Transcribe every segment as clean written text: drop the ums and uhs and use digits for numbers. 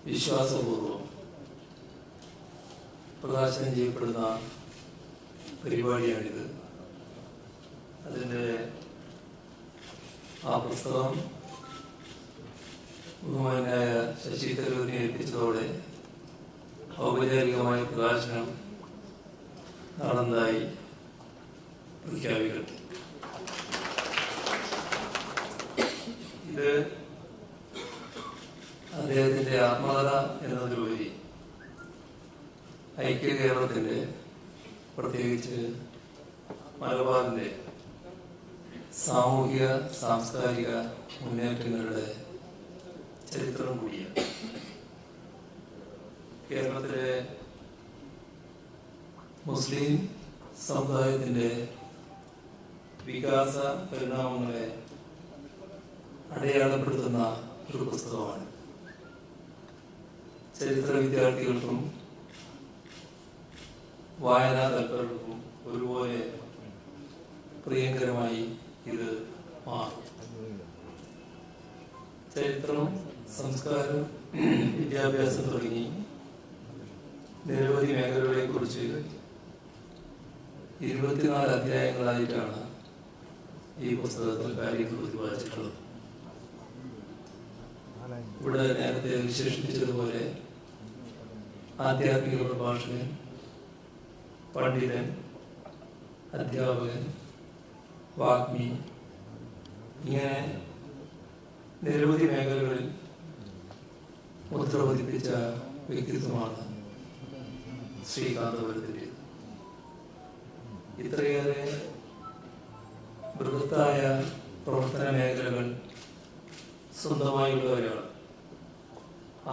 വിശ്വാസപൂർവം പ്രകാശനം ചെയ്യപ്പെടുന്ന പരിപാടിയാണിത്. അതിൻ്റെ ആ പുസ്തകം ബഹുമാനായ ശശി തരൂരിനെ ഏൽപ്പിച്ചതോടെ ഔപചാരികമായ പ്രകാശനം നടന്നതായി പ്രഖ്യാപിക്കട്ടെ. ഇത് അദ്ദേഹത്തിൻ്റെ ആത്മകഥ എന്നതിലുപരി ഐക്യ കേരളത്തിൻ്റെ, പ്രത്യേകിച്ച് മലബാറിൻ്റെ സാമൂഹിക സാംസ്കാരിക മുന്നേറ്റങ്ങളുടെ ചരിത്രം കൂടിയാണ്. കേരളത്തിലെ മുസ്ലിം സമുദായത്തിൻ്റെ വികാസ പരിണാമങ്ങളെ അടയാളപ്പെടുത്തുന്ന ഒരു പുസ്തകമാണ്. ചരിത്ര വിദ്യാർത്ഥികൾക്കും വായനാ തൽപരർക്കും ഒരുപോലെ പ്രിയങ്കരമായി ഇത് മാറും. ചരിത്രം, സംസ്കാരം, വിദ്യാഭ്യാസം തുടങ്ങി നിരവധി മേഖലകളെ കുറിച്ച് 24 അധ്യായങ്ങളായിട്ടാണ് ഈ പുസ്തകത്തിൽ കാര്യങ്ങൾ പ്രതിപാദിച്ചിട്ടുള്ളത്. ഇവിടെ നേരത്തെ വിശേഷിപ്പിച്ചതുപോലെ ആധ്യാത്മിക പ്രഭാഷകൻ, പണ്ഡിതൻ, അധ്യാപകൻ, വാഗ്മി, ഇങ്ങനെ നിരവധി മേഖലകളിൽ മുദ്ര പതിപ്പിച്ച വ്യക്തിത്വമാണ് ശ്രീകാന്തപുരത്തിൻ്റെ. ഇത്രയേറെ ബൃഹത്തായ പ്രവർത്തന മേഖലകൾ സ്വന്തമായുള്ള ഒരാൾ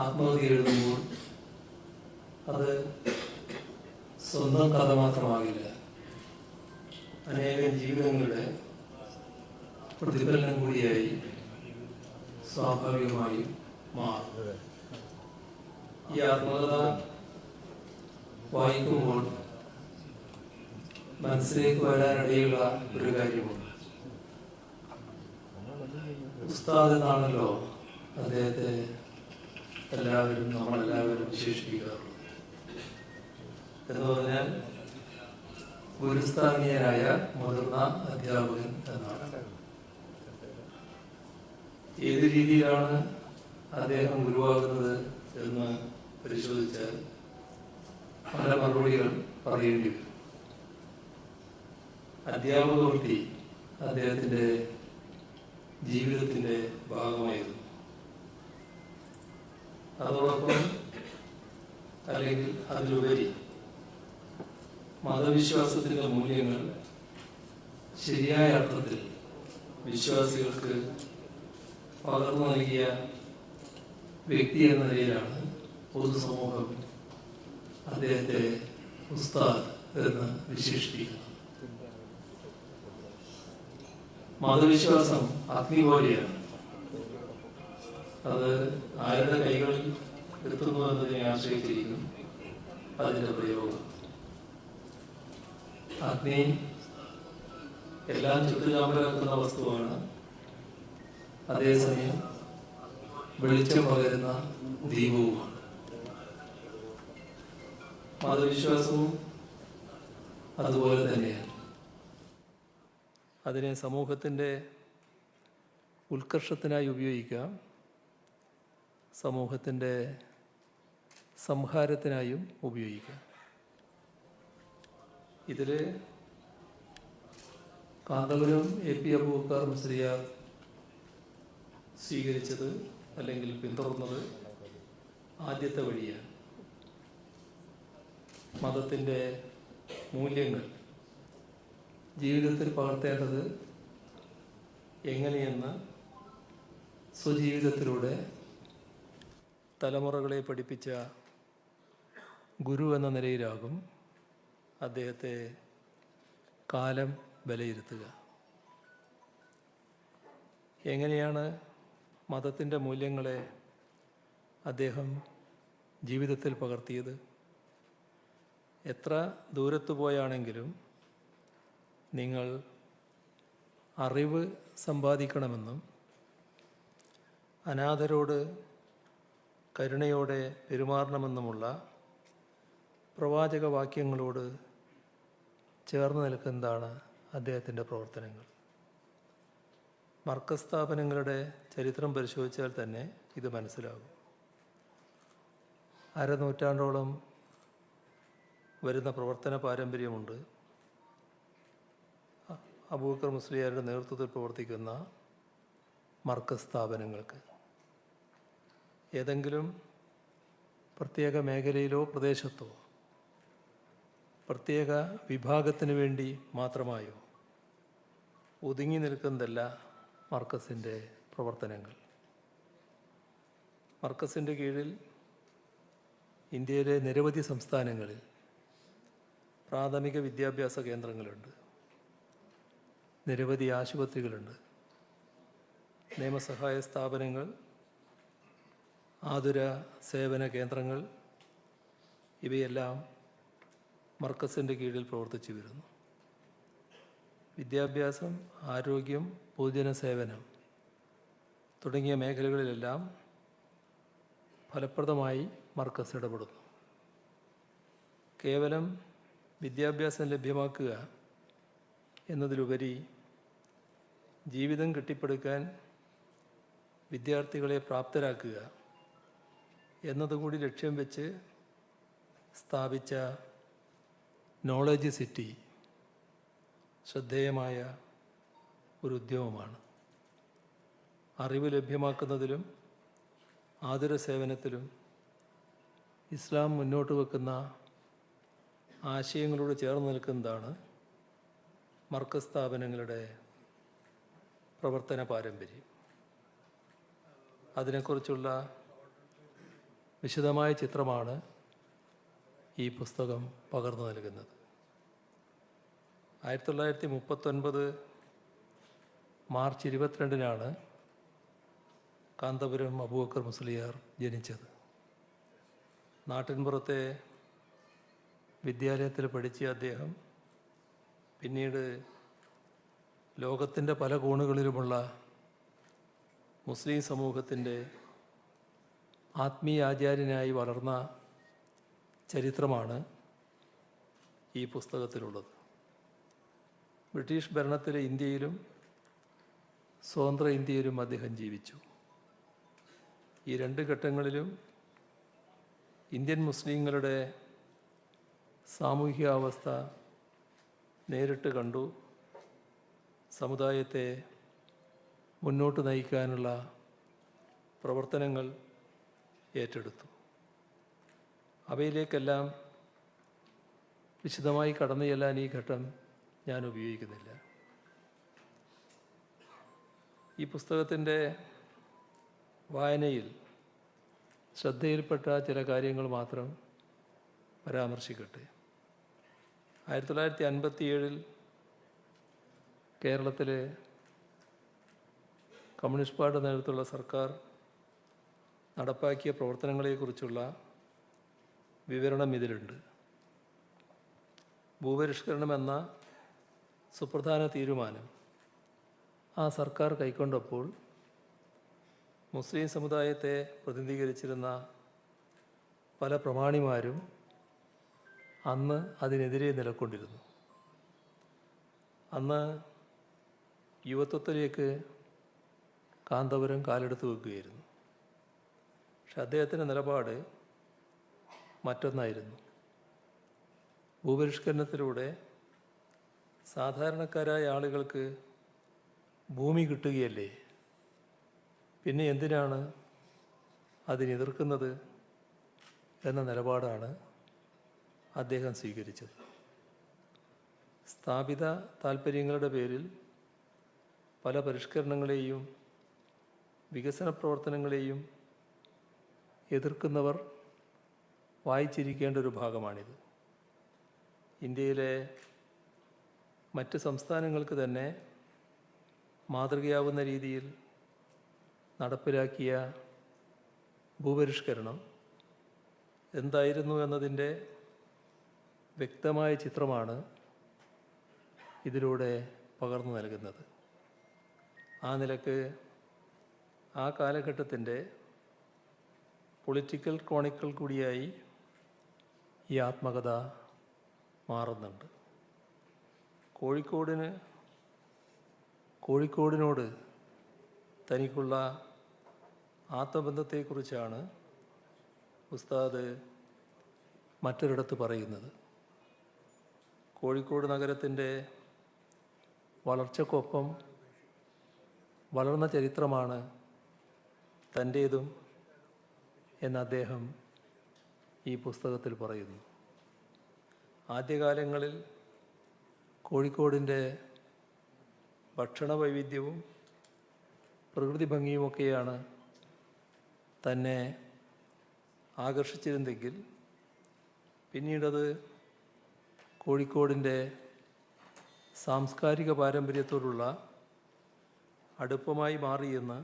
ആത്മകഥ എഴുതുമ്പോൾ അത് സ്വന്തം കഥ മാത്രമാകില്ല, അനേകം ജീവിതങ്ങളുടെ പ്രതിഫലനം കൂടിയായി സ്വാഭാവികമായും മാറും. ഈ ആത്മകഥ വായിക്കുമ്പോൾ മനസ്സിലേക്ക് വരാനിടയുള്ള ഒരു കാര്യമുണ്ട്. ഉസ്താദ് എന്നാണല്ലോ അദ്ദേഹത്തെ നമ്മളെല്ലാവരും വിശേഷിപ്പിക്കാറുള്ളത്. എന്ന് പറഞ്ഞാൽ ഗുരുസ്ഥാനീയനായ മുതിർന്ന അധ്യാപകൻ എന്നാണ്. ഏത് രീതിയിലാണ് അദ്ദേഹം ഗുരുവാകുന്നത് എന്ന് പരിശോധിച്ചാൽ പല മറുപടികൾ പറയേണ്ടി വരും. അധ്യാപക വൃത്തി അദ്ദേഹത്തിൻ്റെ ജീവിതത്തിൻ്റെ ഭാഗമായിരുന്നു. അതോടൊപ്പം, അല്ലെങ്കിൽ അതിലുപരി, മതവിശ്വാസത്തിൻ്റെ മൂല്യങ്ങൾ ശരിയായ അർത്ഥത്തിൽ വിശ്വാസികൾക്ക് പകർന്നു നൽകിയ വ്യക്തി എന്ന നിലയിലാണ് പൊതുസമൂഹം അദ്ദേഹത്തെ ഉസ്താദ് എന്ന് വിശേഷിപ്പിക്കുന്നത്. മതവിശ്വാസം അഗ്നി പോലെയാണ്. അത് ആരുടെ കൈകളിൽ എത്തുന്നു എന്നതിനെ ആശ്രയിച്ചിരിക്കും അതിൻ്റെ പ്രയോഗം. അഗ്നി എല്ലാം ചുട്ടുചാമ്പലാക്കുന്ന വസ്തുവാണ്. അതേസമയം വെളിച്ചം പകരുന്ന ദീപവുമാണ്. മതവിശ്വാസവും അതുപോലെ തന്നെയാണ്. അതിനെ സമൂഹത്തിൻ്റെ ഉത്കർഷത്തിനായി ഉപയോഗിക്കാം, സമൂഹത്തിൻ്റെ സംഹാരത്തിനായും ഉപയോഗിക്കാം. ഇതിൽ കാന്തപുരം AP അബൂബക്കർ മുസ്ലിയാർ സ്വീകരിച്ചത്, അല്ലെങ്കിൽ പിന്തുടർന്നത്, ആദ്യത്തെ വഴിയാണ്. മതത്തിൻ്റെ മൂല്യങ്ങൾ ജീവിതത്തിൽ പകർത്തേണ്ടത് എങ്ങനെയെന്ന് സ്വജീവിതത്തിലൂടെ തലമുറകളെ പഠിപ്പിച്ച ഗുരു എന്ന നിലയിലാകും അദ്ദേഹത്തെ കാലം വിലയിരുത്തുക. എങ്ങനെയാണ് മതത്തിൻ്റെ മൂല്യങ്ങളെ അദ്ദേഹം ജീവിതത്തിൽ പകർത്തിയത്? എത്ര ദൂരത്ത് പോയാണെങ്കിലും നിങ്ങൾ അറിവ് സമ്പാദിക്കണമെന്നും അനാഥരോട് കരുണയോടെ പെരുമാറണമെന്നുമുള്ള പ്രവാചക വാക്യങ്ങളോട് ചേർന്ന് നിൽക്കുന്നതാണ് അദ്ദേഹത്തിൻ്റെ പ്രവർത്തനങ്ങൾ. മർക്കസ് സ്ഥാപനങ്ങളുടെ ചരിത്രം പരിശോധിച്ചാൽ തന്നെ ഇത് മനസ്സിലാകും. അരനൂറ്റാണ്ടോളം വരുന്ന പ്രവർത്തന പാരമ്പര്യമുണ്ട് അബൂബക്കർ മുസ്ലിയാരുടെ നേതൃത്വത്തിൽ പ്രവർത്തിക്കുന്ന മർക്കസ് സ്ഥാപനങ്ങൾക്ക്. ഏതെങ്കിലും പ്രത്യേക മേഖലയിലോ പ്രദേശത്തോ പ്രത്യേക വിഭാഗത്തിന് വേണ്ടി മാത്രമായോ ഒതുങ്ങി നിൽക്കുന്നതല്ല മർക്കസിൻ്റെ പ്രവർത്തനങ്ങൾ. മർക്കസിൻ്റെ കീഴിൽ ഇന്ത്യയിലെ നിരവധി സംസ്ഥാനങ്ങളിൽ പ്രാഥമിക വിദ്യാഭ്യാസ കേന്ദ്രങ്ങളുണ്ട്, നിരവധി ആശുപത്രികളുണ്ട്, നിയമസഹായ സ്ഥാപനങ്ങൾ, ആതുര സേവന കേന്ദ്രങ്ങൾ, ഇവയെല്ലാം മർക്കസിൻ്റെ കീഴിൽ പ്രവർത്തിച്ചു വരുന്നു. വിദ്യാഭ്യാസം, ആരോഗ്യം, പൊതുജന സേവനം തുടങ്ങിയ മേഖലകളിലെല്ലാം ഫലപ്രദമായി മർക്കസ് ഇടപെടുന്നു. കേവലം വിദ്യാഭ്യാസം ലഭ്യമാക്കുക എന്നതിലുപരി ജീവിതം കെട്ടിപ്പടുക്കാൻ വിദ്യാർത്ഥികളെ പ്രാപ്തരാക്കുക എന്നതുകൂടി ലക്ഷ്യം വെച്ച് സ്ഥാപിച്ച നോളജ് സിറ്റി ശ്രദ്ധേയമായ ഒരു ഉദ്യമമാണ്. അറിവ് ലഭ്യമാക്കുന്നതിലും ആതുര സേവനത്തിലും ഇസ്ലാം മുന്നോട്ട് വെക്കുന്ന ആശയങ്ങളോട് ചേർന്ന് നിൽക്കുന്നതാണ് മർക്കസ് സ്ഥാപനങ്ങളുടെ പ്രവർത്തന പാരമ്പര്യം. അതിനെക്കുറിച്ചുള്ള വിശദമായ ചിത്രമാണ് ഈ പുസ്തകം പകർന്നു നൽകുന്നത്. 1939 മാർച്ച് 22 കാന്തപുരം അബൂബക്കർ മുസ്ലിയാർ ജനിച്ചത്. നാട്ടിൻപുറത്തെ വിദ്യാലയത്തിൽ പഠിച്ച അദ്ദേഹം പിന്നീട് ലോകത്തിൻ്റെ പല കോണുകളിലുമുള്ള മുസ്ലിം സമൂഹത്തിൻ്റെ ആത്മീയാചാര്യനായി വളർന്ന ചരിത്രമാണ് ഈ പുസ്തകത്തിലുള്ളത്. ബ്രിട്ടീഷ് ഭരണത്തിലെ ഇന്ത്യയിലും സ്വതന്ത്ര ഇന്ത്യയിലും അദ്ദേഹം ജീവിച്ചു. ഈ രണ്ട് ഘട്ടങ്ങളിലും ഇന്ത്യൻ മുസ്ലിങ്ങളുടെ സാമൂഹിക അവസ്ഥ നേരിട്ട് കണ്ടു. സമുദായത്തെ മുന്നോട്ട് നയിക്കാനുള്ള പ്രവർത്തനങ്ങൾ ഏറ്റെടുത്തു. അവയിലേക്കെല്ലാം വിശദമായി കടന്നു ചെല്ലാൻ ഈ ഘട്ടം ഞാൻ ഉപയോഗിക്കുന്നില്ല. ഈ പുസ്തകത്തിൻ്റെ വായനയിൽ ശ്രദ്ധയിൽപ്പെട്ട ചില കാര്യങ്ങൾ മാത്രം പരാമർശിക്കട്ടെ. 1957 കേരളത്തിലെ കമ്മ്യൂണിസ്റ്റ് പാർട്ടി നേതൃത്വത്തിലുള്ള സർക്കാർ നടപ്പാക്കിയ പ്രവർത്തനങ്ങളെക്കുറിച്ചുള്ള വിവരണം ഇതിലുണ്ട്. ഭൂപരിഷ്കരണം എന്ന സുപ്രധാന തീരുമാനം ആ സർക്കാർ കൈക്കൊണ്ടപ്പോൾ മുസ്ലിം സമുദായത്തെ പ്രതിനിധീകരിച്ചിരുന്ന പല പ്രമാണിമാരും അന്ന് അതിനെതിരെ നിലകൊണ്ടിരുന്നു. അന്ന് യുവത്വത്തിലേക്ക് കാന്തപുരം കാലെടുത്ത് വെക്കുകയായിരുന്നു. പക്ഷെ അദ്ദേഹത്തിൻ്റെ നിലപാട് മറ്റൊന്നായിരുന്നു. ഭൂപരിഷ്കരണത്തിലൂടെ സാധാരണക്കാരായ ആളുകൾക്ക് ഭൂമി കിട്ടുകയല്ലേ, പിന്നെ എന്തിനാണ് അതിനെതിർക്കുന്നത് എന്ന നിലപാടാണ് അദ്ദേഹം സ്വീകരിച്ചത്. സ്ഥാപിത താൽപ്പര്യങ്ങളുടെ പേരിൽ പല പരിഷ്കരണങ്ങളെയും വികസന പ്രവർത്തനങ്ങളെയും എതിർക്കുന്നവർ വായിച്ചിരിക്കേണ്ട ഒരു ഭാഗമാണിത്. ഇന്ത്യയിലെ മറ്റ് സംസ്ഥാനങ്ങൾക്ക് തന്നെ മാതൃകയാവുന്ന രീതിയിൽ നടപ്പിലാക്കിയ ഭൂപരിഷ്കരണം എന്തായിരുന്നു എന്നതിൻ്റെ വ്യക്തമായ ചിത്രമാണ് ഇതിലൂടെ പകർന്നു നൽകുന്നത്. ആ നിലക്ക് ആ കാലഘട്ടത്തിൻ്റെ പൊളിറ്റിക്കൽ ക്രോണിക്കിൾ കൂടിയായി ഈ ആത്മകഥ മാറുന്നുണ്ട്. കോഴിക്കോടിനോട് തനിക്കുള്ള ആത്മബന്ധത്തെക്കുറിച്ചാണ് ഉസ്താദ് മറ്റൊരിടത്ത് പറയുന്നത്. കോഴിക്കോട് നഗരത്തിൻ്റെ വളർച്ചയ്ക്കൊപ്പം വളർന്ന ചരിത്രമാണ് തൻ്റേതും എന്ന് അദ്ദേഹം ഈ പുസ്തകത്തിൽ പറയുന്നു. ആദ്യകാലങ്ങളിൽ കോഴിക്കോടിൻ്റെ ഭക്ഷണ വൈവിധ്യവും പ്രകൃതി ഭംഗിയുമൊക്കെയാണ് തന്നെ ആകർഷിച്ചിരുന്നെങ്കിൽ പിന്നീടത് കോഴിക്കോടിൻ്റെ സാംസ്കാരിക പാരമ്പര്യത്തോടുള്ള അടുപ്പമായി മാറിയെന്ന്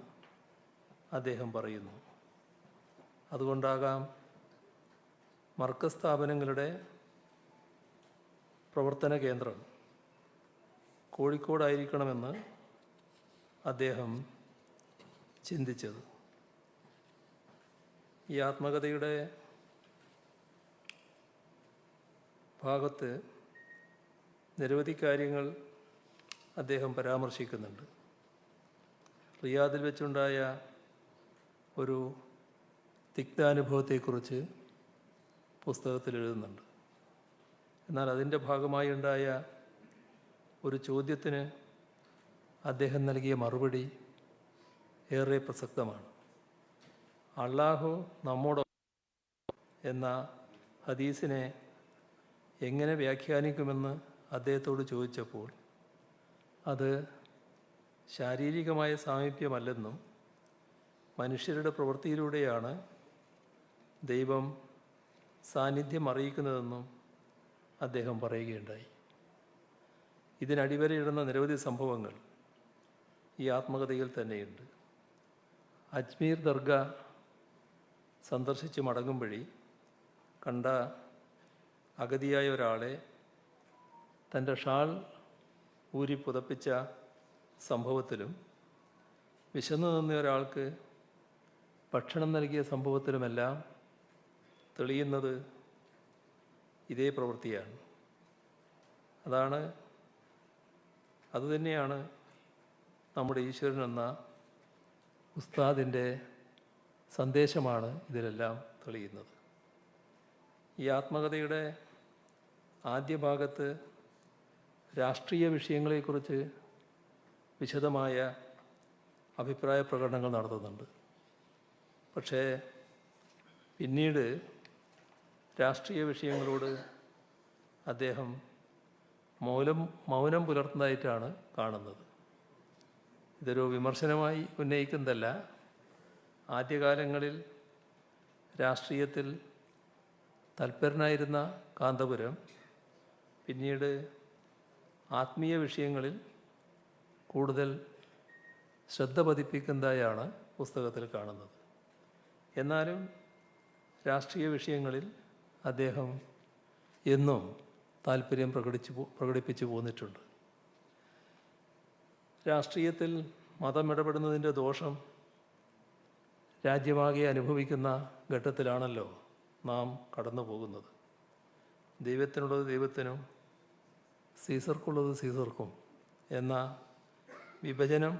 അദ്ദേഹം പറയുന്നു. അതുകൊണ്ടാകാം മർക്കസ് സ്ഥാപനങ്ങളുടെ പ്രവർത്തന കേന്ദ്രം കോഴിക്കോടായിരിക്കണമെന്ന് അദ്ദേഹം ചിന്തിച്ചത്. ഈ ആത്മകഥയുടെ ഭാഗത്ത് നിരവധി കാര്യങ്ങൾ അദ്ദേഹം പരാമർശിക്കുന്നുണ്ട്. റിയാദിൽ വെച്ചുണ്ടായ ഒരു തിക്താനുഭവത്തെക്കുറിച്ച് പുസ്തകത്തിൽ എഴുതുന്നുണ്ട്. എന്നാൽ അതിൻ്റെ ഭാഗമായി ഉണ്ടായ ഒരു ചോദ്യത്തിന് അദ്ദേഹം നൽകിയ മറുപടി ഏറെ പ്രസക്തമാണ്. അള്ളാഹു നമ്മോടൊപ്പം എന്ന ഹദീസിനെ എങ്ങനെ വ്യാഖ്യാനിക്കുമെന്ന് അദ്ദേഹത്തോട് ചോദിച്ചപ്പോൾ അത് ശാരീരികമായ സാമീപ്യമല്ലെന്നും മനുഷ്യരുടെ പ്രവൃത്തിയിലൂടെയാണ് ദൈവം സാന്നിധ്യം അറിയിക്കുന്നതെന്നും അദ്ദേഹം പറയുകയുണ്ടായി. ഇതിനടിവരയിടുന്ന നിരവധി സംഭവങ്ങൾ ഈ ആത്മകഥയിൽ തന്നെയുണ്ട്. അജ്മീർ ദർഗ സന്ദർശിച്ച് മടങ്ങും കണ്ട അഗതിയായ ഒരാളെ തൻ്റെ ഷാൾ ഊരി പുതപ്പിച്ച സംഭവത്തിലും വിശന്നു നിന്ന ഒരാൾക്ക് ഭക്ഷണം നൽകിയ സംഭവത്തിലുമെല്ലാം തെളിയുന്നത് ഇതേ പ്രവൃത്തിയാണ്. അതുതന്നെയാണ് നമ്മുടെ ഈശ്വരൻ എന്ന ഉസ്താദിൻ്റെ സന്ദേശമാണ് ഇതിലെല്ലാം തെളിയുന്നത്. ഈ ആത്മകഥയുടെ ആദ്യ ഭാഗത്ത് രാഷ്ട്രീയ വിഷയങ്ങളെക്കുറിച്ച് വിശദമായ അഭിപ്രായ പ്രകടനങ്ങൾ നടത്തുന്നുണ്ട്. പക്ഷേ പിന്നീട് രാഷ്ട്രീയ വിഷയങ്ങളോട് അദ്ദേഹം മൗനം പുലർത്തുന്നതായിട്ടാണ് കാണുന്നത്. ഇതൊരു വിമർശനമായി ഉന്നയിക്കുന്നതല്ല. ആദ്യകാലങ്ങളിൽ രാഷ്ട്രീയത്തിൽ തൽപരനായിരുന്ന കാന്തപുരം പിന്നീട് ആത്മീയ വിഷയങ്ങളിൽ കൂടുതൽ ശ്രദ്ധ പതിപ്പിക്കുന്നതായാണ് പുസ്തകത്തിൽ കാണുന്നത്. എന്നാലും രാഷ്ട്രീയ വിഷയങ്ങളിൽ അദ്ദേഹം എന്നും താല്പര്യം പ്രകടിപ്പിച്ചു പോന്നിട്ടുണ്ട്. രാഷ്ട്രീയത്തിൽ മതം ഇടപെടുന്നതിൻ്റെ ദോഷം രാജ്യമാകെ അനുഭവിക്കുന്ന ഘട്ടത്തിലാണല്ലോ നാം കടന്നു പോകുന്നത്. ദൈവത്തിനുള്ളത് ദൈവത്തിനും സീസർക്കുള്ളത് സീസർക്കും എന്ന വിഭജനം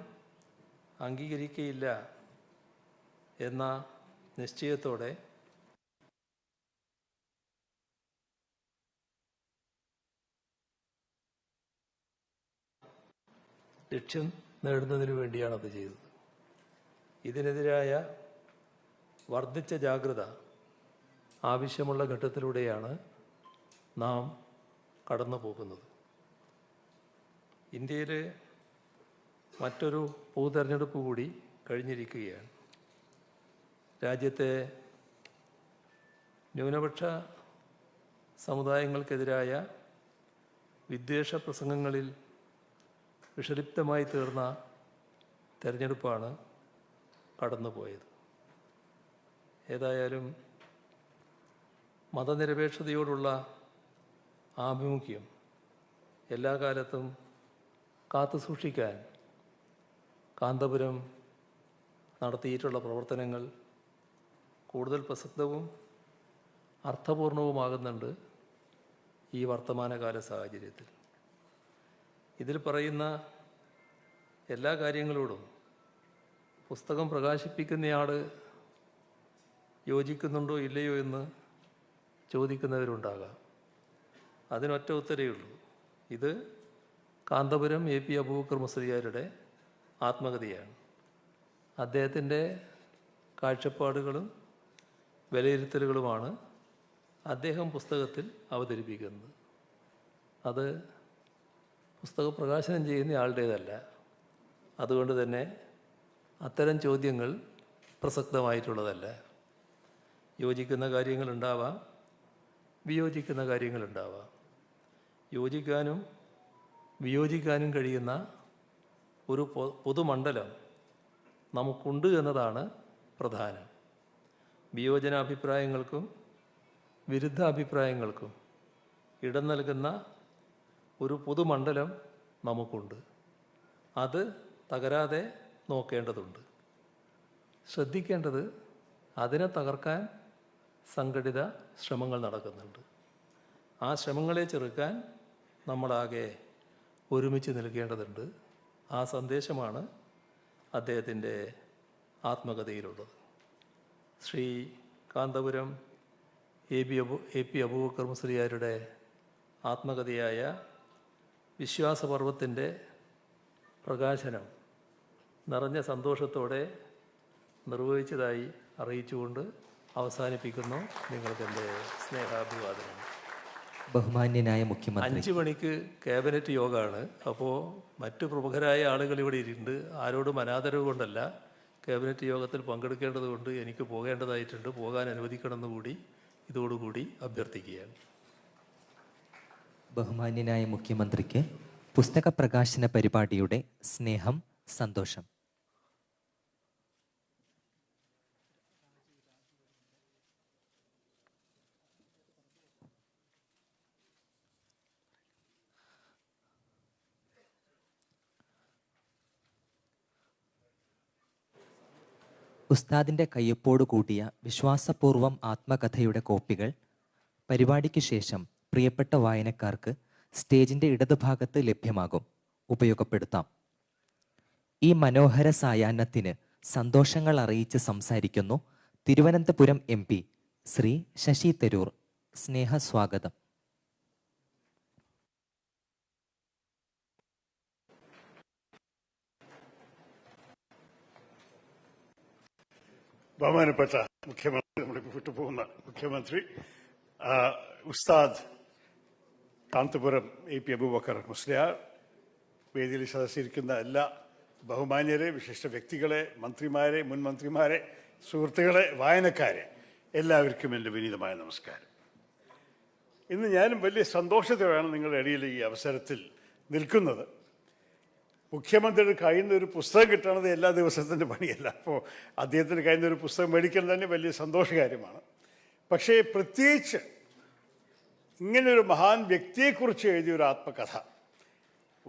അംഗീകരിക്കുകയില്ല എന്ന നിശ്ചയത്തോടെ ലക്ഷ്യം നേടുന്നതിനു വേണ്ടിയാണ് അത് ചെയ്തത്. ഇതിനെതിരായ വർദ്ധിച്ച ജാഗ്രത ആവശ്യമുള്ള ഘട്ടത്തിലൂടെയാണ് നാം കടന്നു പോകുന്നത്. ഇന്ത്യയിൽ മറ്റൊരു പൊതുതെരഞ്ഞെടുപ്പ് കൂടി കഴിഞ്ഞിരിക്കുകയാണ്. രാജ്യത്തെ ന്യൂനപക്ഷ സമുദായങ്ങൾക്കെതിരായ വിദ്വേഷ പ്രസംഗങ്ങളിൽ വിഷലിപ്തമായി തീർന്ന തെരഞ്ഞെടുപ്പാണ് കടന്നുപോയത്. ഏതായാലും മതനിരപേക്ഷതയോടുള്ള ആഭിമുഖ്യം എല്ലാ കാലത്തും കാത്തുസൂക്ഷിക്കാൻ കാന്തപുരം നടത്തിയിട്ടുള്ള പ്രവർത്തനങ്ങൾ കൂടുതൽ പ്രസക്തവും അർത്ഥപൂർണവുമാകുന്നുണ്ട് ഈ വർത്തമാനകാല സാഹചര്യത്തിൽ. ഇതിൽ പറയുന്ന എല്ലാ കാര്യങ്ങളോടും പുസ്തകം പ്രകാശിപ്പിക്കുന്നയാൾ യോജിക്കുന്നുണ്ടോ ഇല്ലയോ എന്ന് ചോദിക്കുന്നവരുണ്ടാകാം. അതിനൊറ്റ ഉത്തരവേ ഉള്ളൂ. ഇത് കാന്തപുരം AP അബൂബക്കർ മുസ്ലിയാരുടെ ആത്മകഥയാണ്. അദ്ദേഹത്തിൻ്റെ കാഴ്ചപ്പാടുകളും വിലയിരുത്തലുകളുമാണ് അദ്ദേഹം പുസ്തകത്തിൽ അവതരിപ്പിക്കുന്നത്. അത് പുസ്തക പ്രകാശനം ചെയ്യുന്ന ആളുടേതല്ല. അതുകൊണ്ട് തന്നെ അത്തരം ചോദ്യങ്ങൾ പ്രസക്തമായിട്ടുള്ളതല്ല. യോജിക്കുന്ന കാര്യങ്ങളുണ്ടാവാം, വിയോജിക്കുന്ന കാര്യങ്ങളുണ്ടാവാം. യോജിക്കാനും വിയോജിക്കാനും കഴിയുന്ന ഒരു പൊതുമണ്ഡലം നമുക്കുണ്ട് എന്നതാണ് പ്രധാനം. വിയോജനാഭിപ്രായങ്ങൾക്കും വിരുദ്ധ അഭിപ്രായങ്ങൾക്കും ഇടം നൽകുന്ന ഒരു പൊതുമണ്ഡലം നമുക്കുണ്ട്. അത് തകരാതെ നോക്കേണ്ടതുണ്ട്. ശ്രദ്ധിക്കേണ്ടത് അതിനെ തകർക്കാൻ സംഘടിത ശ്രമങ്ങൾ നടക്കുന്നുണ്ട്. ആ ശ്രമങ്ങളെ ചെറുക്കാൻ നമ്മളാകെ ഒരുമിച്ച് നിൽക്കേണ്ടതുണ്ട്. ആ സന്ദേശമാണ് അദ്ദേഹത്തിൻ്റെ ആത്മകഥയിലുള്ളത്. ശ്രീ കാന്തപുരം AP അബൂബക്കർ മുസ്ലിയാരുടെ ആത്മകഥയായ വിശ്വാസപർവത്തിൻ്റെ പ്രകാശനം നിറഞ്ഞ സന്തോഷത്തോടെ നിർവഹിച്ചതായി അറിയിച്ചുകൊണ്ട് അവസാനിപ്പിക്കുന്നു. നിങ്ങൾക്കെൻ്റെ സ്നേഹാഭിവാദനം. ബഹുമാന്യനായ മുഖ്യമന്ത്രി, 5 മണിക്ക് ക്യാബിനറ്റ് യോഗമാണ്. അപ്പോൾ മറ്റു പ്രമുഖരായ ആളുകൾ ഇവിടെ ഇരുണ്ട്. ആരോടും അനാദരവ് കൊണ്ടല്ല, ക്യാബിനറ്റ് യോഗത്തിൽ പങ്കെടുക്കേണ്ടതുകൊണ്ട് എനിക്ക് പോകേണ്ടതായിട്ടുണ്ട്. പോകാൻ അനുവദിക്കണമെന്ന് കൂടി ഇതോടുകൂടി അഭ്യർത്ഥിക്കുകയാണ്. ബഹുമാന്യനായ മുഖ്യമന്ത്രിക്ക് പുസ്തക പ്രകാശന പരിപാടിയുടെ സ്നേഹം, സന്തോഷം. ഉസ്താദിൻ്റെ കയ്യൊപ്പോടു കൂടിയ വിശ്വാസപൂർവം ആത്മകഥയുടെ കോപ്പികൾ പരിപാടിക്ക് ശേഷം പ്രിയപ്പെട്ട വായനക്കാർക്ക് സ്റ്റേജിൻ്റെ ഇടതുഭാഗത്ത് ലഭ്യമാകും. ഉപയോഗപ്പെടുത്താം. ഈ മനോഹര സായാഹ്നത്തിന് സന്തോഷങ്ങൾ അറിയിച്ച് സംസാരിക്കുന്നു തിരുവനന്തപുരം MP ശ്രീ ശശി തരൂർ. സ്നേഹസ്വാഗതം. ബഹുമാനപ്പെട്ട മുഖ്യമന്ത്രി, നമ്മുടെ വിട്ടുപോകുന്ന മുഖ്യമന്ത്രി ഉസ്താദ് കാന്തപുരം AP അബൂബക്കർ മുസ്ലിയാർ, വേദിയിൽ സദസ്സിരിക്കുന്ന എല്ലാ ബഹുമാന്യരെ, വിശിഷ്ട വ്യക്തികളെ, മന്ത്രിമാരെ, മുൻ മന്ത്രിമാരെ, സുഹൃത്തുക്കളെ, വായനക്കാരെ, എല്ലാവർക്കും എൻ്റെ വിനീതമായ നമസ്കാരം. ഇന്ന് ഞാനും വലിയ സന്തോഷത്തോടെയാണ് നിങ്ങളുടെ ഇടയിൽ ഈ അവസരത്തിൽ നിൽക്കുന്നത്. മുഖ്യമന്ത്രിയുടെ കയ്യിൽ നിന്ന് ഒരു പുസ്തകം കിട്ടണത് എല്ലാ ദിവസത്തിൻ്റെ പണിയല്ല. അപ്പോൾ അദ്ദേഹത്തിൻ്റെ കയ്യിൽ നിന്ന് ഒരു പുസ്തകം മേടിക്കാൻ തന്നെ വലിയ സന്തോഷകാര്യമാണ്. പക്ഷേ പ്രത്യേകിച്ച് ഇങ്ങനൊരു മഹാൻ വ്യക്തിയെക്കുറിച്ച് എഴുതിയൊരു ആത്മകഥ,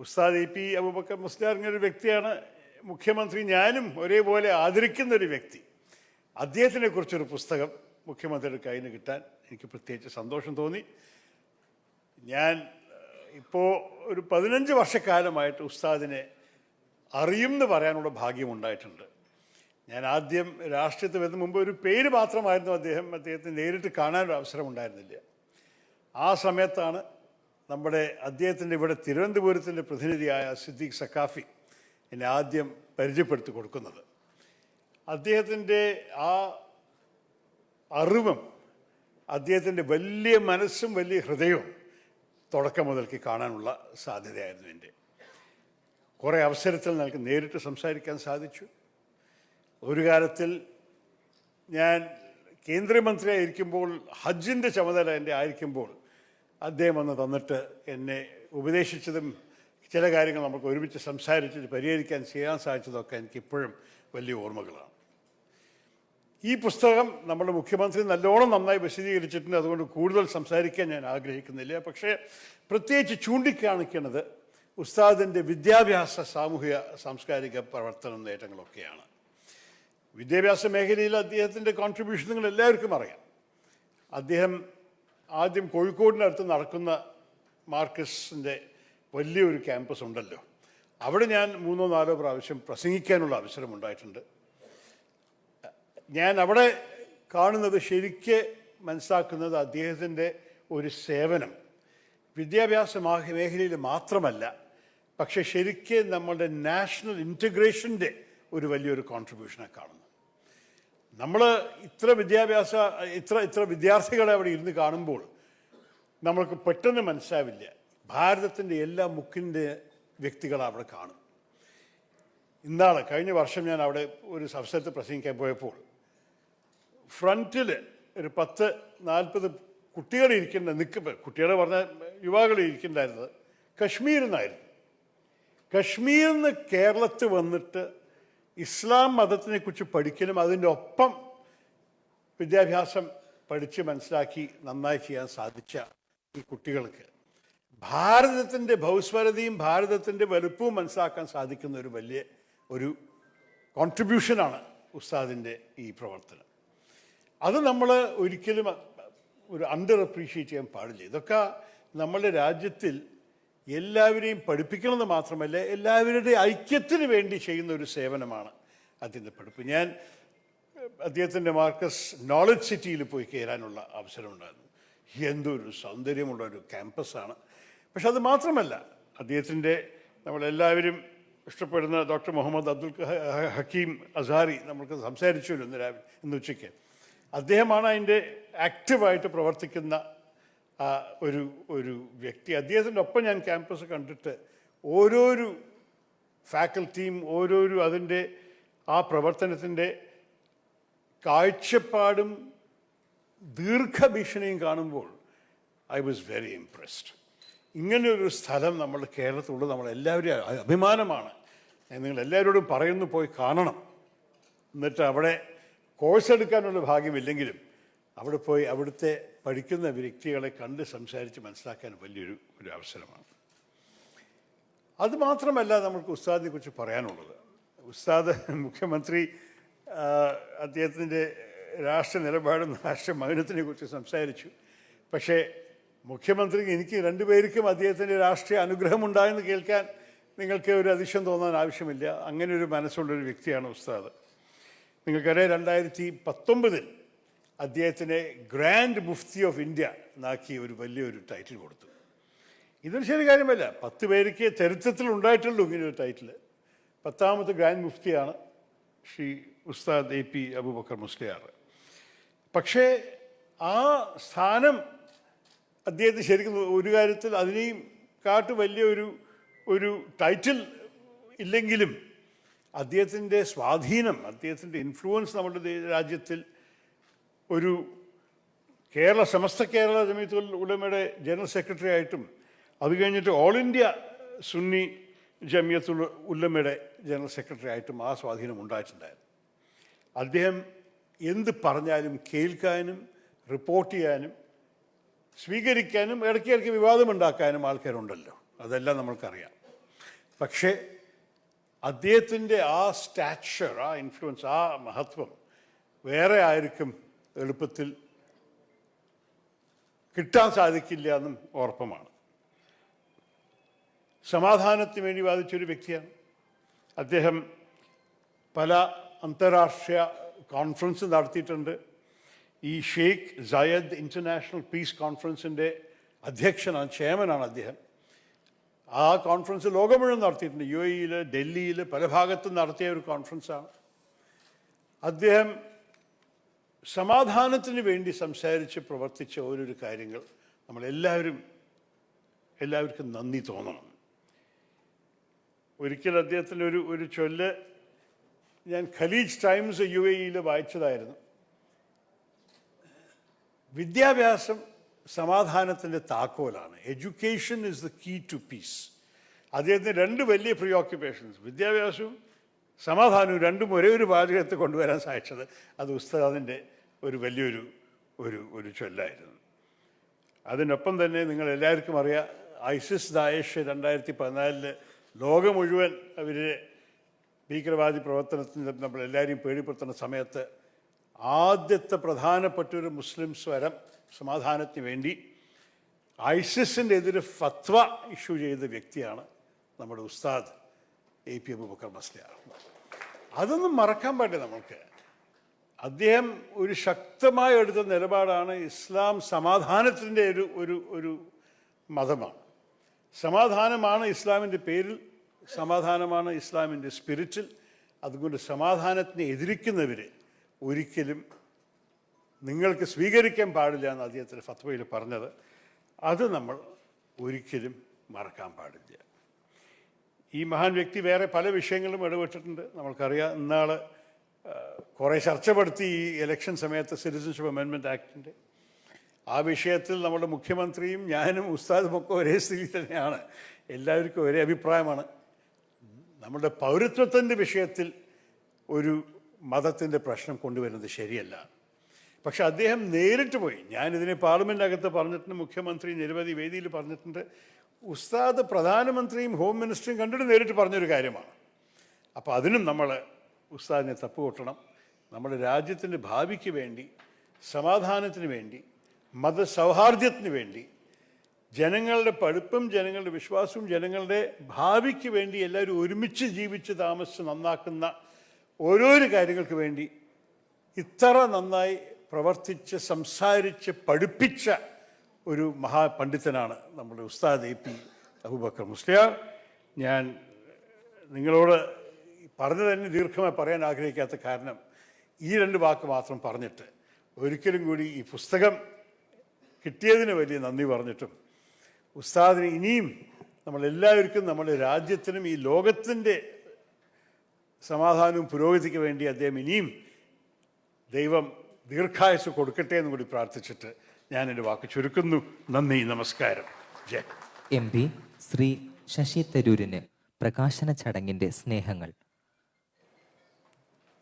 ഉസ്താദ് AP അബൂബക്കർ മുസ്ലിയാർ ഇങ്ങനൊരു വ്യക്തിയാണ്. മുഖ്യമന്ത്രി ഞാനും ഒരേപോലെ ആദരിക്കുന്നൊരു വ്യക്തി. അദ്ദേഹത്തിനെ കുറിച്ചൊരു പുസ്തകം മുഖ്യമന്ത്രിയുടെ കയ്യിൽ നിന്ന് കിട്ടാൻ എനിക്ക് പ്രത്യേകിച്ച് സന്തോഷം തോന്നി. ഞാൻ ഇപ്പോൾ ഒരു 15 വർഷക്കാലമായിട്ട് ഉസ്താദിനെ അറിയുമെന്ന് പറയാനുള്ള ഭാഗ്യമുണ്ടായിട്ടുണ്ട്. ഞാൻ ആദ്യം രാഷ്ട്രീയത്തിൽ വരുന്ന മുമ്പ് ഒരു പേര് മാത്രമായിരുന്നു അദ്ദേഹത്തെ നേരിട്ട് കാണാനൊരു അവസരം ഉണ്ടായിരുന്നില്ല. ആ സമയത്താണ് അദ്ദേഹത്തിൻ്റെ ഇവിടെ തിരുവനന്തപുരത്തിൻ്റെ പ്രതിനിധിയായ സിദ്ദീഖ് സക്കാഫി എന്നെ ആദ്യം പരിചയപ്പെടുത്തി കൊടുക്കുന്നത്. അദ്ദേഹത്തിൻ്റെ ആ അറിവും അദ്ദേഹത്തിൻ്റെ വലിയ മനസ്സും വലിയ ഹൃദയവും തുടക്കം മുതൽക്ക് കാണാനുള്ള സാധ്യതയായിരുന്നു എൻ്റെ. കുറേ അവസരത്തിൽ നമുക്ക് നേരിട്ട് സംസാരിക്കാൻ സാധിച്ചു. ഒരു കാലത്തിൽ ഞാൻ കേന്ദ്രമന്ത്രിയായിരിക്കുമ്പോൾ, ഹജ്ജിൻ്റെ ചുമതല എൻ്റെ ആയിരിക്കുമ്പോൾ അദ്ദേഹം വന്ന് തന്നിട്ട് എന്നെ ഉപദേശിച്ചതും ചില കാര്യങ്ങൾ നമുക്ക് ഒരുമിച്ച് സംസാരിച്ചിട്ട് പരിഹരിക്കാൻ ചെയ്യാൻ സാധിച്ചതൊക്കെ എനിക്കിപ്പോഴും വലിയ ഓർമ്മകളാണ്. ഈ പുസ്തകം നമ്മുടെ മുഖ്യമന്ത്രി നന്നായി വിശദീകരിച്ചിട്ടുണ്ട്. അതുകൊണ്ട് കൂടുതൽ സംസാരിക്കാൻ ഞാൻ ആഗ്രഹിക്കുന്നില്ല. പക്ഷേ പ്രത്യേകിച്ച് ചൂണ്ടിക്കാണിക്കുന്നത് ഉസ്താദിൻ്റെ വിദ്യാഭ്യാസ, സാമൂഹിക, സാംസ്കാരിക പ്രവർത്തന നേട്ടങ്ങളൊക്കെയാണ്. വിദ്യാഭ്യാസ മേഖലയിൽ അദ്ദേഹത്തിൻ്റെ കോൺട്രിബ്യൂഷൻ നിങ്ങൾ എല്ലാവർക്കും അറിയാം. അദ്ദേഹം ആദ്യം കോഴിക്കോടിനടുത്ത് നടക്കുന്ന മാർക്കസിൻ്റെ വലിയൊരു ക്യാമ്പസ് ഉണ്ടല്ലോ, അവിടെ ഞാൻ 3-4 പ്രാവശ്യം പ്രസംഗിക്കാനുള്ള അവസരം ഉണ്ടായിട്ടുണ്ട്. ഞാൻ അവിടെ കാണുന്നത്, ശരിക്ക് മനസ്സിലാക്കുന്നത്, അദ്ദേഹത്തിൻ്റെ ഒരു സേവനം വിദ്യാഭ്യാസ മേഖലയിൽ മാത്രമല്ല, പക്ഷെ ശരിക്ക് നമ്മളുടെ നാഷണൽ ഇൻറ്റഗ്രേഷൻ്റെ ഒരു വലിയൊരു കോൺട്രിബ്യൂഷനെ കാണുന്നു. നമ്മൾ ഇത്ര വിദ്യാർത്ഥികളെ അവിടെ ഇരുന്ന് കാണുമ്പോൾ നമ്മൾക്ക് പെട്ടെന്ന് മനസ്സിലാവില്ല, ഭാരതത്തിൻ്റെ എല്ലാ മുക്കിൻ്റെ വ്യക്തികളെ അവിടെ കാണും. കഴിഞ്ഞ വർഷം ഞാൻ അവിടെ ഒരു അവസരത്തിൽ പ്രസംഗിക്കാൻ പോയപ്പോൾ ഫ്രണ്ടിൽ ഒരു 10-40 കുട്ടികൾ കുട്ടികൾ പറഞ്ഞ യുവാക്കൾ ഇരിക്കുന്നുണ്ടായിരുന്നത് കശ്മീരിൽ നിന്നായിരുന്നു. കശ്മീരിൽ നിന്ന് കേരളത്തിൽ വന്നിട്ട് ഇസ്ലാം മതത്തിനെ കുറിച്ച് പഠിക്കലും അതിൻ്റെ ഒപ്പം വിദ്യാഭ്യാസം പഠിച്ച് മനസ്സിലാക്കി നന്നായി ചെയ്യാൻ സാധിച്ച ഈ കുട്ടികൾക്ക് ഭാരതത്തിൻ്റെ ഭൗസ്വരതയും ഭാരതത്തിൻ്റെ വലുപ്പവും മനസ്സിലാക്കാൻ സാധിക്കുന്ന ഒരു വലിയ ഒരു കോൺട്രിബ്യൂഷനാണ് ഉസ്താദിൻ്റെ ഈ പ്രവർത്തനം. അത് നമ്മൾ ഒരിക്കലും ഒരു അണ്ടർ അപ്രീഷിയേറ്റ് ചെയ്യാൻ പാടില്ല. ഇതൊക്കെ നമ്മളുടെ രാജ്യത്തിൽ എല്ലാവരെയും പഠിപ്പിക്കണമെന്ന് മാത്രമല്ല, എല്ലാവരുടെയും ഐക്യത്തിന് വേണ്ടി ചെയ്യുന്ന ഒരു സേവനമാണ് അതിൻ്റെ പഠിപ്പ്. ഞാൻ അദ്ദേഹത്തിൻ്റെ മാർക്കസ് നോളജ് സിറ്റിയിൽ പോയി കയറാനുള്ള അവസരമുണ്ടായിരുന്നു. എന്തൊരു സൗന്ദര്യമുള്ള ഒരു ക്യാമ്പസാണ്. പക്ഷെ അത് മാത്രമല്ല, അദ്ദേഹത്തിൻ്റെ നമ്മളെല്ലാവരും ഇഷ്ടപ്പെടുന്ന ഡോക്ടർ മുഹമ്മദ് അബ്ദുൽ ഹക്കീം അസാരി നമ്മൾക്ക് സംസാരിച്ചല്ലോ ഇന്ന് ഉച്ചയ്ക്ക്. അദ്ദേഹമാണ് അതിൻ്റെ ആക്റ്റീവായിട്ട് പ്രവർത്തിക്കുന്ന ഒരു വ്യക്തി. അദ്ദേഹത്തിൻ്റെ ഒപ്പം ഞാൻ ക്യാമ്പസ് കണ്ടിട്ട് ഓരോരു ഫാക്കൽറ്റിയും ഓരോരു അതിൻ്റെ ആ പ്രവർത്തനത്തിൻ്റെ കാഴ്ചപ്പാടും ദീർഘഭീഷണിയും കാണുമ്പോൾ ഐ വാസ് വെരി ഇംപ്രസ്ഡ്. ഇങ്ങനെയൊരു സ്ഥലം നമ്മൾ കേരളത്തിലുള്ളത് നമ്മളെല്ലാവരും അഭിമാനമാണ്. നിങ്ങൾ എല്ലാവരോടും പറയുന്നു, പോയി കാണണം. എന്നിട്ട് അവിടെ കോഴ്സ് എടുക്കാനുള്ള ഭാഗ്യമില്ലെങ്കിലും അവിടെ പോയി അവിടുത്തെ പഠിക്കുന്ന വ്യക്തികളെ കണ്ട് സംസാരിച്ച് മനസ്സിലാക്കാൻ വലിയൊരു അവസരമാണ്. അതുമാത്രമല്ല നമുക്ക് ഉസ്താദിനെ കുറിച്ച് പറയാനുള്ളത്. ഉസ്താദ് മുഖ്യമന്ത്രി അദ്ദേഹത്തിൻ്റെ രാഷ്ട്ര നിലപാടും രാഷ്ട്ര മൗനത്തിനെ കുറിച്ച് സംസാരിച്ചു. പക്ഷേ മുഖ്യമന്ത്രിക്ക് എനിക്ക് രണ്ടുപേർക്കും അദ്ദേഹത്തിൻ്റെ രാഷ്ട്രീയ അനുഗ്രഹമുണ്ടായെന്ന് കേൾക്കാൻ നിങ്ങൾക്ക് ഒരു അതിശയം തോന്നാൻ ആവശ്യമില്ല. അങ്ങനെ ഒരു മനസ്സുള്ളൊരു വ്യക്തിയാണ് ഉസ്താദ്. നിങ്ങൾക്കറിയാം, 2019 അദ്ദേഹത്തിന് ഗ്രാൻഡ് മുഫ്തി ഓഫ് ഇന്ത്യ എന്നാക്കി ഒരു വലിയൊരു ടൈറ്റിൽ കൊടുത്തു. ഇതൊരു ശരി കാര്യമല്ല. 10 പേർക്ക് ചരിത്രത്തിൽ ഉണ്ടായിട്ടുള്ളൂ ഇങ്ങനെയൊരു ടൈറ്റിൽ. 10ാമത്തെ ഗ്രാൻഡ് മുഫ്തിയാണ് ശ്രീ ഉസ്താദ് AP അബൂബക്കർ മുസ്ലിയാർ. പക്ഷേ ആ സ്ഥാനം അദ്ദേഹത്തിന് ശരിക്കും ഒരു കാര്യത്തിൽ അതിനെയും വലിയൊരു ടൈറ്റിൽ ഇല്ലെങ്കിലും അദ്ദേഹത്തിൻ്റെ സ്വാധീനം, അദ്ദേഹത്തിൻ്റെ ഇൻഫ്ലുവൻസ് നമ്മുടെ രാജ്യത്തിൽ ഒരു സമസ്ത കേരള ജമീയത്തുൽ ഉലമയുടെ ജനറൽ സെക്രട്ടറി ആയിട്ടും അത് കഴിഞ്ഞിട്ട് ഓൾ ഇന്ത്യ സുന്നി ജമിയത്തുൽ ഉലമയുടെ ജനറൽ സെക്രട്ടറി ആയിട്ടും ആ സ്വാധീനം ഉണ്ടായിട്ടുണ്ടായിരുന്നു. അദ്ദേഹം എന്ത് പറഞ്ഞാലും കേൾക്കാനും റിപ്പോർട്ട് ചെയ്യാനും സ്വീകരിക്കാനും ഇടയ്ക്കിടയ്ക്ക് വിവാദമുണ്ടാക്കാനും ആൾക്കാരുണ്ടല്ലോ, അതെല്ലാം നമ്മൾക്കറിയാം. പക്ഷേ അദ്ദേഹത്തിൻ്റെ ആ സ്റ്റാച്ചർ, ആ ഇൻഫ്ലുവൻസ്, ആ മഹത്വം വേറെ ആർക്കും എളുപ്പത്തിൽ കിട്ടാൻ സാധിക്കില്ല എന്നും ഉറപ്പമാണ്. സമാധാനത്തിന് വേണ്ടി വാദിച്ചൊരു വ്യക്തിയാണ് അദ്ദേഹം. പല അന്താരാഷ്ട്രീയ കോൺഫറൻസ് നടത്തിയിട്ടുണ്ട്. ഈ ഷെയ്ഖ് സയദ് ഇൻ്റർനാഷണൽ പീസ് കോൺഫറൻസിൻ്റെ അധ്യക്ഷനാണ്, ചെയർമാനാണ് അദ്ദേഹം. ആ കോൺഫറൻസ് ലോകം മുഴുവൻ നടത്തിയിട്ടുണ്ട്. UAE-യിൽ, ഡൽഹിയിൽ, പല ഭാഗത്തും നടത്തിയ ഒരു കോൺഫറൻസാണ്. അദ്ദേഹം സമാധാനത്തിന് വേണ്ടി സംസാരിച്ച് പ്രവർത്തിച്ച ഓരോരോ കാര്യങ്ങൾ എല്ലാവർക്കും നന്ദി തോന്നണം. ഒരിക്കൽ അദ്ദേഹത്തിൻ്റെ ഒരു ചൊല്ല് ഞാൻ ഖലീജ് ടൈംസ് UAE-യിൽ വായിച്ചതായിരുന്നു. വിദ്യാഭ്യാസം സമാധാനത്തിൻ്റെ താക്കോലാണ്. Education is the key to peace. അദ്ദേഹത്തിന് 2 വലിയ പ്രിയോക്യുപ്പേഷൻസ്, വിദ്യാഭ്യാസവും സമാധാനവും, രണ്ടും ഒരേ ഒരു വാചകത്തെ കൊണ്ടുവരാൻ സാധിച്ചത് അത് ഉസ്താദിൻ്റെ ഒരു വലിയൊരു ചൊല്ലായിരുന്നു. അതിനൊപ്പം തന്നെ നിങ്ങൾ എല്ലാവർക്കും അറിയാം, ISIS ദായഷ് 2014 ലോകം മുഴുവൻ അവരെ ഭീകരവാദി പ്രവർത്തനത്തിന് നമ്മളെല്ലാവരെയും പേടിപ്പെടുത്തുന്ന സമയത്ത് ആദ്യത്തെ പ്രധാനപ്പെട്ട ഒരു മുസ്ലിം സ്വരം സമാധാനത്തിന് വേണ്ടി ഐസിസിൻ്റെ എതിരെ ഫത്വ ഇഷ്യൂ ചെയ്ത വ്യക്തിയാണ് നമ്മുടെ ഉസ്താദ് AP അബൂബക്കർ മുസ്ലിയാർ. അതൊന്നും മറക്കാൻ പാടില്ല നമുക്ക്. അദ്ദേഹം ഒരു ശക്തമായി എടുത്ത നിലപാടാണ് ഇസ്ലാം സമാധാനത്തിൻ്റെ ഒരു മതമാണ്. സമാധാനമാണ് ഇസ്ലാമിൻ്റെ പേരിൽ, സമാധാനമാണ് ഇസ്ലാമിൻ്റെ സ്പിരിറ്റിൽ. അതുകൊണ്ട് സമാധാനത്തിനെ എതിരിക്കുന്നവർ ഒരിക്കലും നിങ്ങൾക്ക് സ്വീകരിക്കാൻ പാടില്ല എന്ന് അദ്ദേഹത്തിൻ്റെ ഫത്വയിൽ പറഞ്ഞത്. അത് നമ്മൾ ഒരിക്കലും മറക്കാൻ പാടില്ല. ഈ മഹാൻ വ്യക്തി വേറെ പല വിഷയങ്ങളിലും ഇടപെട്ടിട്ടുണ്ട്. നമ്മൾക്കറിയാം, ഇന്നാൾ കുറേ ചർച്ചപ്പെടുത്തി ഈ ഇലക്ഷൻ സമയത്ത് സിറ്റിസൺഷിപ്പ് അമെൻമെൻറ്റ് ആക്ടിൻ്റെ ആ വിഷയത്തിൽ നമ്മുടെ മുഖ്യമന്ത്രിയും ഞാനും ഉസ്താദും ഒക്കെ ഒരേ സ്ഥിതി തന്നെയാണ്. എല്ലാവർക്കും ഒരേ അഭിപ്രായമാണ്. നമ്മുടെ പൗരത്വത്തിൻ്റെ വിഷയത്തിൽ ഒരു മതത്തിൻ്റെ പ്രശ്നം കൊണ്ടുവരുന്നത് ശരിയല്ല. പക്ഷെ അദ്ദേഹം നേരിട്ട് പോയി, ഞാനിതിനെ പാർലമെൻറ്റിനകത്ത് പറഞ്ഞിട്ടുണ്ട്, മുഖ്യമന്ത്രി നിരവധി വേദിയിൽ പറഞ്ഞിട്ടുണ്ട്, ഉസ്താദ് പ്രധാനമന്ത്രിയും ഹോം മിനിസ്റ്ററും കണ്ടിട്ട് നേരിട്ട് പറഞ്ഞൊരു കാര്യമാണ്. അപ്പോൾ അതിനും നമ്മൾ ഉസ്താദിനെ തപ്പുകൊട്ടണം. നമ്മുടെ രാജ്യത്തിൻ്റെ ഭാവിക്ക് വേണ്ടി, സമാധാനത്തിന് വേണ്ടി, മതസൗഹാർദ്ദത്തിന് വേണ്ടി, ജനങ്ങളുടെ പഠിപ്പും ജനങ്ങളുടെ വിശ്വാസവും ജനങ്ങളുടെ ഭാവിക്ക് വേണ്ടി എല്ലാവരും ഒരുമിച്ച് ജീവിച്ച് താമസിച്ച് നന്നാക്കുന്ന ഓരോരോ കാര്യങ്ങൾക്ക് വേണ്ടി ഇത്ര നന്നായി പ്രവർത്തിച്ച് സംസാരിച്ച് പഠിപ്പിച്ച ഒരു മഹാപണ്ഡിതനാണ് നമ്മുടെ ഉസ്താദ് AP അബൂബക്കർ മുസ്ലിയാർ. ഞാൻ നിങ്ങളോട് പറഞ്ഞു തന്നെ ദീർഘമായി പറയാൻ ആഗ്രഹിക്കാത്ത കാരണം ഈ 2 വാക്ക് മാത്രം പറഞ്ഞിട്ട് ഒരിക്കലും കൂടി ഈ പുസ്തകം കിട്ടിയതിന് വലിയ നന്ദി പറഞ്ഞിട്ടും ഉസ്താദിന് ഇനിയും നമ്മളെല്ലാവർക്കും നമ്മുടെ രാജ്യത്തിനും ഈ ലോകത്തിൻ്റെ സമാധാനവും പുരോഗതിക്ക് വേണ്ടി അദ്ദേഹം ഇനിയും ദൈവം ദീർഘായുസ് കൊടുക്കട്ടെ എന്നും കൂടി പ്രാർത്ഥിച്ചിട്ട് ഞാൻ എൻ്റെ വാക്ക് ചുരുക്കുന്നു. നന്ദി, നമസ്കാരം, ജയ്. MP ശ്രീ ശശി തരൂരിന് പ്രകാശന ചടങ്ങിൻ്റെ സ്നേഹങ്ങൾ.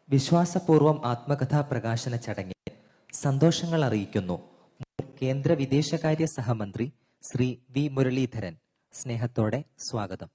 വിശ്വാസപൂർവം ആത്മകഥാ പ്രകാശന ചടങ്ങിന് സന്തോഷങ്ങൾ അറിയിക്കുന്നു കേന്ദ്ര വിദേശകാര്യ സഹമന്ത്രി ശ്രീ V. മുരളീധരൻ. സ്നേഹത്തോടെ സ്വാഗതം.